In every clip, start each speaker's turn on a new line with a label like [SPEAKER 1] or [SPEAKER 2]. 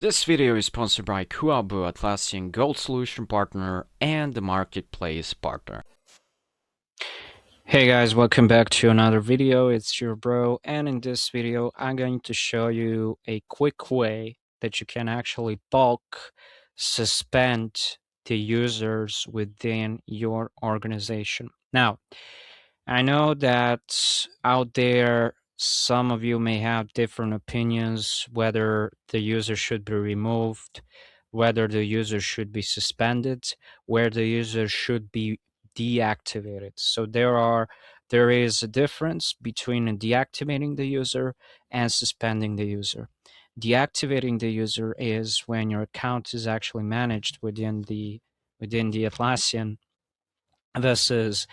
[SPEAKER 1] This video is sponsored by Kuabu, Atlassian Gold Solution Partner and the Marketplace Partner. Hey guys, welcome back to another video. It's your bro, and in this video I'm going to show you a quick way that you can actually bulk suspend the users within your organization. Now, I know that out there some of you may have different opinions whether the user should be removed, whether the user should be suspended, where the user should be deactivated. So there is a difference between deactivating the user and suspending the user. Deactivating the user is when your account is actually managed within the Atlassian. This is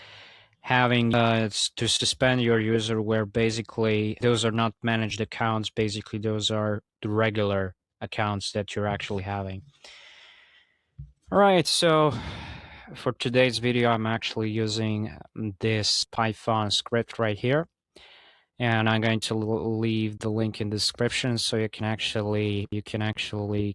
[SPEAKER 1] having to suspend your user where basically those are not managed accounts. Basically, those are the regular accounts that you're actually having. All right, so for today's video, I'm actually using this Python script right here. And I'm going to leave the link in the description so you can actually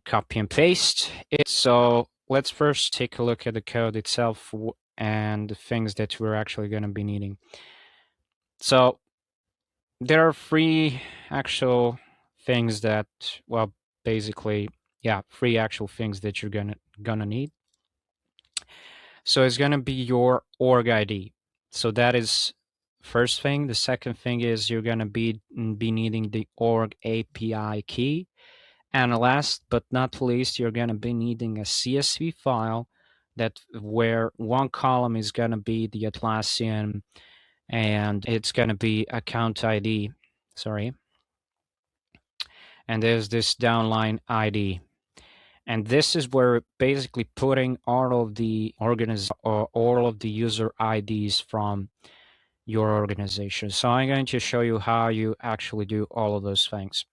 [SPEAKER 1] copy and paste it. So let's first take a look at the code itself and the things that we're actually going to be needing. So there are three actual things that, well, basically, yeah, three actual things that you're gonna need. So it's gonna be your org ID. So that is first thing. The second thing is you're gonna be needing the org API key. And last but not least, you're gonna be needing a CSV file that where one column is gonna be the Atlassian and it's gonna be account ID. Sorry. And there's this downline ID. And this is where basically putting all of the all of the user IDs from your organization. So I'm going to show you how you actually do all of those things.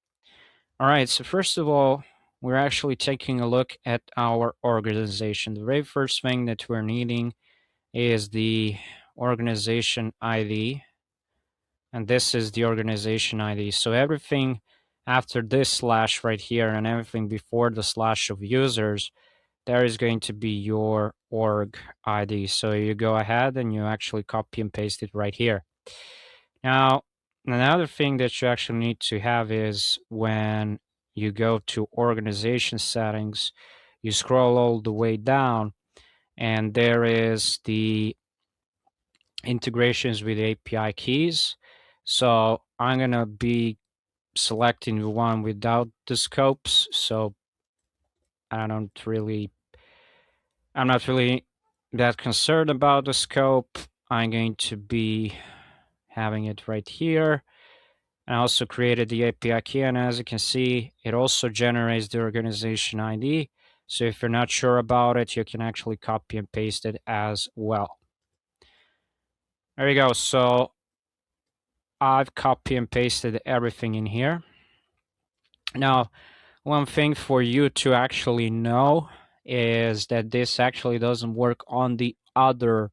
[SPEAKER 1] All right, so first of all, we're actually taking a look at our organization. The very first thing that we're needing is the organization ID. And this is the organization ID. So everything after this slash right here and everything before the slash of users, there is going to be your org ID. So you go ahead and you actually copy and paste it right here. Now, another thing that you actually need to have is when you go to organization settings, you scroll all the way down and there is the integrations with API keys. So I'm going to be selecting the one without the scopes. So I'm not really that concerned about the scope. I'm going to be having it right here. I also created the API key, and as you can see, it also generates the organization ID. So if you're not sure about it, you can actually copy and paste it as well. There you go. So I've copy and pasted everything in here. Now, one thing for you to actually know is that this actually doesn't work on the other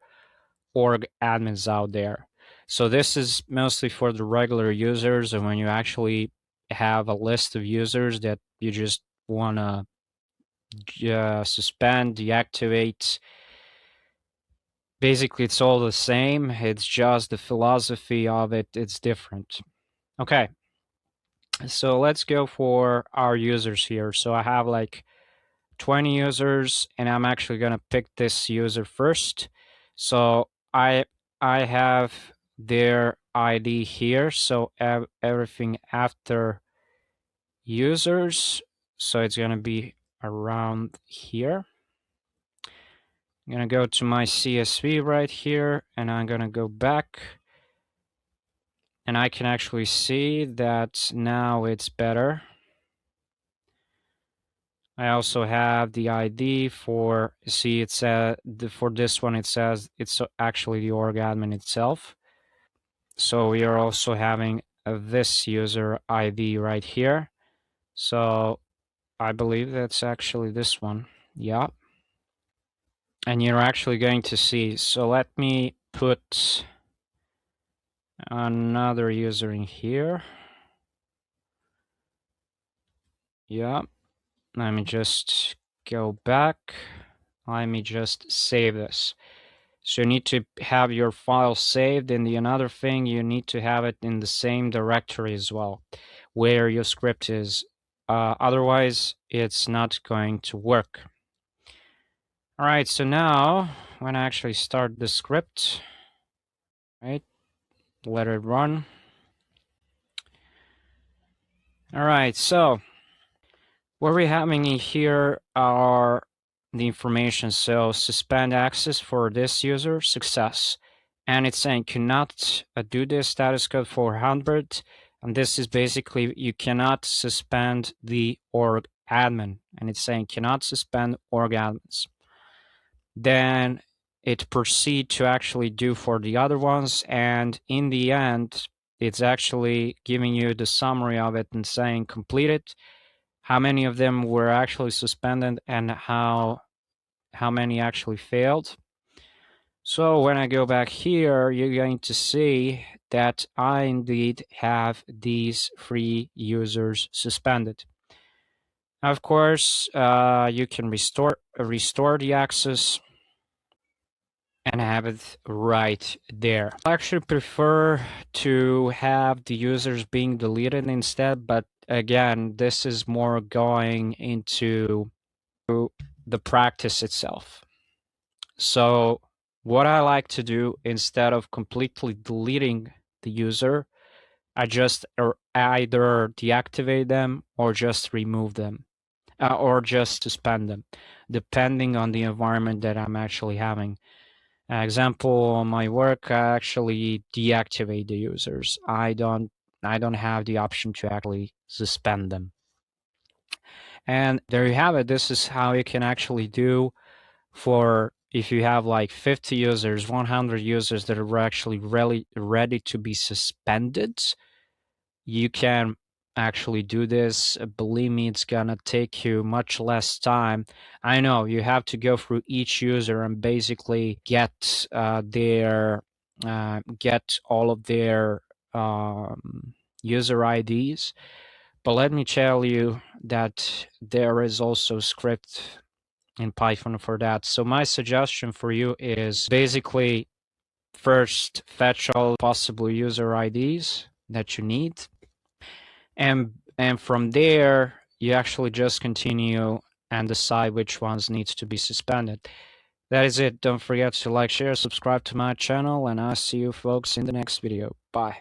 [SPEAKER 1] org admins out there. So this is mostly for the regular users, and when you actually have a list of users that you just want to suspend, deactivate, basically it's all the same. It's just the philosophy of it, it's different. Okay, so let's go for our users here. So I have like 20 users, and I'm actually going to pick this user first. So I have their ID here. So everything after users. So it's going to be around here. I'm going to go to my CSV right here, and I'm going to go back. And I can actually see that now it's better. I also have the ID for, see, it's for this one, it says it's actually the org admin itself. So we are also having this user ID right here. So I believe that's actually this one. Yeah. And you're actually going to see, so let me put another user in here. Yeah. Let me just go back. Let me just save this. So you need to have your file saved, and the another thing, you need to have it in the same directory as well, where your script is. Otherwise, it's not going to work. All right, so now when I actually start the script, right, let it run. All right, so what we're having in here are the information. So suspend access for this user, success. And it's saying cannot do this status code 400. And this is basically you cannot suspend the org admin. And it's saying cannot suspend org admins. Then it proceed to actually do for the other ones. And in the end, it's actually giving you the summary of it and saying completed, how many of them were actually suspended, and how many actually failed. So when I go back here, you're going to see that I indeed have these 3 users suspended. Of course, you can restore the access and have it right there. I actually prefer to have the users being deleted instead, but again, this is more going into the practice itself. So what I like to do, instead of completely deleting the user, I just either deactivate them or just remove them, or just suspend them, depending on the environment that I'm actually having. Example, on my work, I actually deactivate the users. I don't have the option to actually suspend them. And there you have it. This is how you can actually do for if you have like 50 users, 100 users that are actually really ready to be suspended. You can actually do this. Believe me, it's gonna take you much less time. I know you have to go through each user and basically get get all of their user IDs. But let me tell you that there is also script in Python for that. So my suggestion for you is basically first fetch all possible user IDs that you need, and from there you actually just continue and decide which ones needs to be suspended. That is it. Don't forget to like, share, subscribe to my channel, and I'll see you folks in the next video. Bye.